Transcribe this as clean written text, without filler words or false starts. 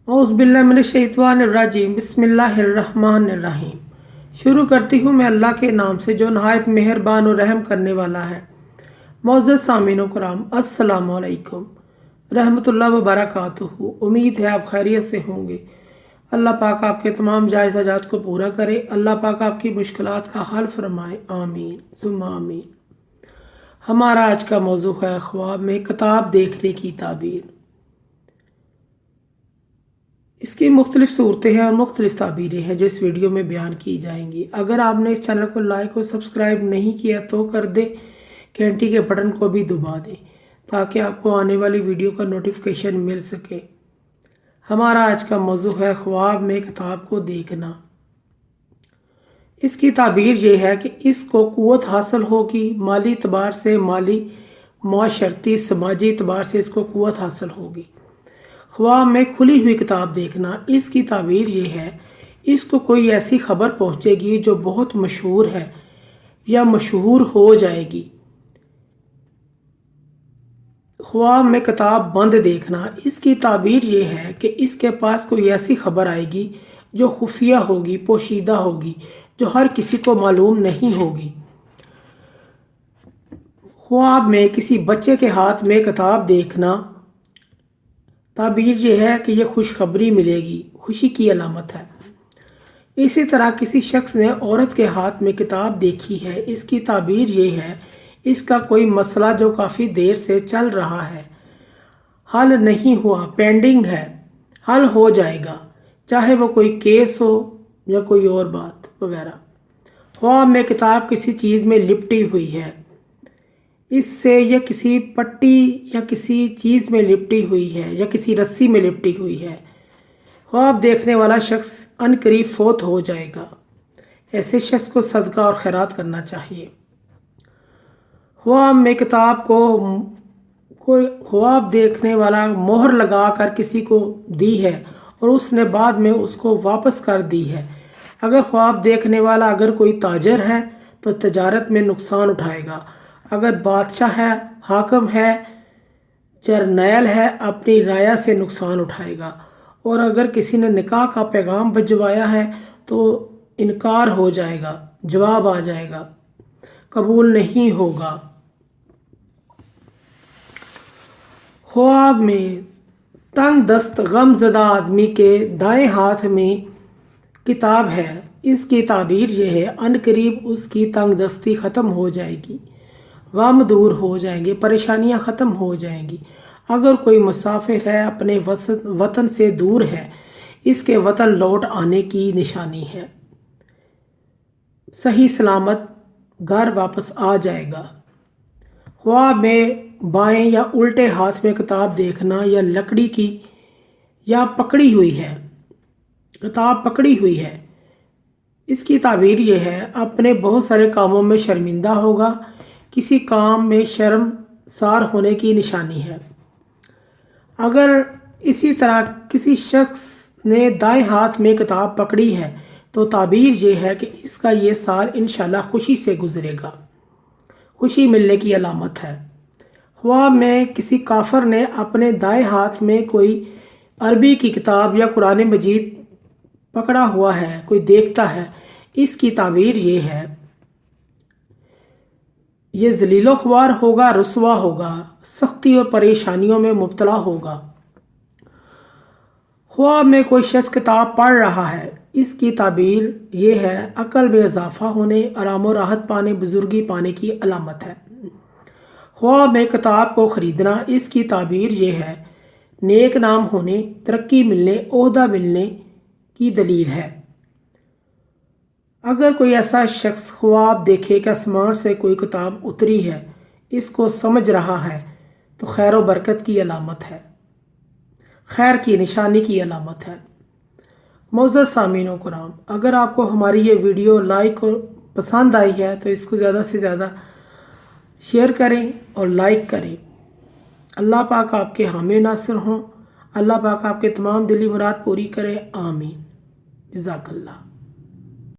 औज़ुबिल्लाहिमिनश्शैतानिर्रजीम बिस्मिल्लाहिर्रहमानिर्रहीम। शुरू करती हूँ मैं अल्लाह के नाम से जो नहायत मेहरबान और रहम करने वाला है। मोअज़्ज़ज़ सामीन कराम, अस्सलामु अलैकुम रहमतुल्लाह व बरकातुहू। उम्मीद है आप खैरियत से होंगे। अल्लाह पाक आपके तमाम जायज़ हाजात को पूरा करे। अल्लाह पाक आपकी मुश्किलात का हल फरमाए। आमीन सुम्मा आमीन। हमारा आज का मौजू है ख्वाब में किताब देखने की ताबीर। इसकी मुख्तलिफ़ सूरतें हैं और मुख्तलिफ़ ताबीरें हैं जो इस वीडियो में बयान की जाएंगी। अगर आपने इस चैनल को लाइक और सब्सक्राइब नहीं किया तो कर दें, घंटी के बटन को भी दबा दें ताकि आपको आने वाली वीडियो का नोटिफिकेशन मिल सके। हमारा आज का मौजू है ख्वाब में किताब को देखना। इसकी ताबीर ये है कि इसको क़ुव्वत हासिल होगी, माली एतबार से, माली माशरती समाजी एतबार से इसको क़ुव्वत हासिल होगी। ख्वाब में खुली हुई किताब देखना, इसकी ताबीर ये है इसको कोई ऐसी खबर पहुँचेगी जो बहुत मशहूर है या मशहूर हो जाएगी। ख्वाब में किताब बंद देखना, इसकी ताबीर ये है कि इसके पास कोई ऐसी खबर आएगी जो खुफिया होगी, पोशीदा होगी, जो हर किसी को मालूम नहीं होगी। ख्वाब में किसी बच्चे के हाथ में किताब देखना, ताबीर ये है कि यह खुशखबरी मिलेगी, खुशी की अलामत है। इसी तरह किसी शख्स ने औरत के हाथ में किताब देखी है, इसकी ताबीर ये है इसका कोई मसला जो काफ़ी देर से चल रहा है, हल नहीं हुआ, पेंडिंग है, हल हो जाएगा, चाहे वो कोई केस हो या कोई और बात वगैरह। ख्वाब में किताब किसी चीज़ में लिपटी हुई है, इससे या किसी पट्टी या किसी चीज़ में लिपटी हुई है या किसी रस्सी में लिपटी हुई है। ख्वाब देखने वाला शख्स अनकरीब फौत हो जाएगा। ऐसे शख्स को सदका और खैरात करना चाहिए। ख्वाब में किताब को कोई ख्वाब देखने वाला मोहर लगा कर किसी को दी है और उसने बाद में उसको वापस कर दी है। अगर ख्वाब देखने वाला अगर कोई ताजर है तो तजारत में नुकसान उठाएगा। अगर बादशाह है, हाकम है, जर्नैल है, अपनी राया से नुकसान उठाएगा। और अगर किसी ने निकाह का पैगाम भिजवाया है तो इनकार हो जाएगा, जवाब आ जाएगा, कबूल नहीं होगा। ख्वाब में तंग दस्त गमज़दा आदमी के दाएं हाथ में किताब है, इसकी ताबीर ये है अनकरीब उसकी तंग दस्ती ख़त्म हो जाएगी, गम दूर हो जाएंगे, परेशानियां ख़त्म हो जाएंगी। अगर कोई मुसाफिर है, अपने वतन से दूर है, इसके वतन लौट आने की निशानी है, सही सलामत घर वापस आ जाएगा। ख्वाब में बाएं या उल्टे हाथ में किताब देखना या लकड़ी की या पकड़ी हुई है, किताब पकड़ी हुई है, इसकी ताबीर ये है अपने बहुत सारे कामों में शर्मिंदा होगा, किसी काम में शर्मसार होने की निशानी है। अगर इसी तरह किसी शख्स ने दाएं हाथ में किताब पकड़ी है तो ताबीर ये है कि इसका ये साल इंशाल्लाह खुशी से गुजरेगा, खुशी मिलने की अलामत है। ख्वाब में किसी काफर ने अपने दाएं हाथ में कोई अरबी की किताब या कुरान मजीद पकड़ा हुआ है, कोई देखता है, इसकी ताबीर ये है ये ज़लीलो ख्वार होगा, रुसवा होगा, सख्ती और परेशानियों में मुब्तला होगा। ख्वाब में कोई शख्स किताब पढ़ रहा है, इसकी ताबीर ये है अक़ल में इजाफ़ा होने, आराम और राहत पाने, बुजुर्गी पाने की अलामत है। ख्वाब में किताब को ख़रीदना, इसकी ताबीर ये है नेक नाम होने, तरक्की मिलने, ओहदा मिलने की दलील है। अगर कोई ऐसा शख्स ख्वाब देखे कि आसमान से कोई किताब उतरी है, इसको समझ रहा है तो खैर व बरकत की अलामत है, खैर की निशानी की अलामत है। मोअज़्ज़ज़ सामीन कराम, अगर आपको हमारी ये वीडियो लाइक और पसंद आई है तो इसको ज़्यादा से ज़्यादा शेयर करें और लाइक करें। अल्लाह पाक आपके हामी नासिर हों, अल्लाह पाक आपके तमाम दिली मुराद पूरी करे। आमीन। जज़ाकल्लाह।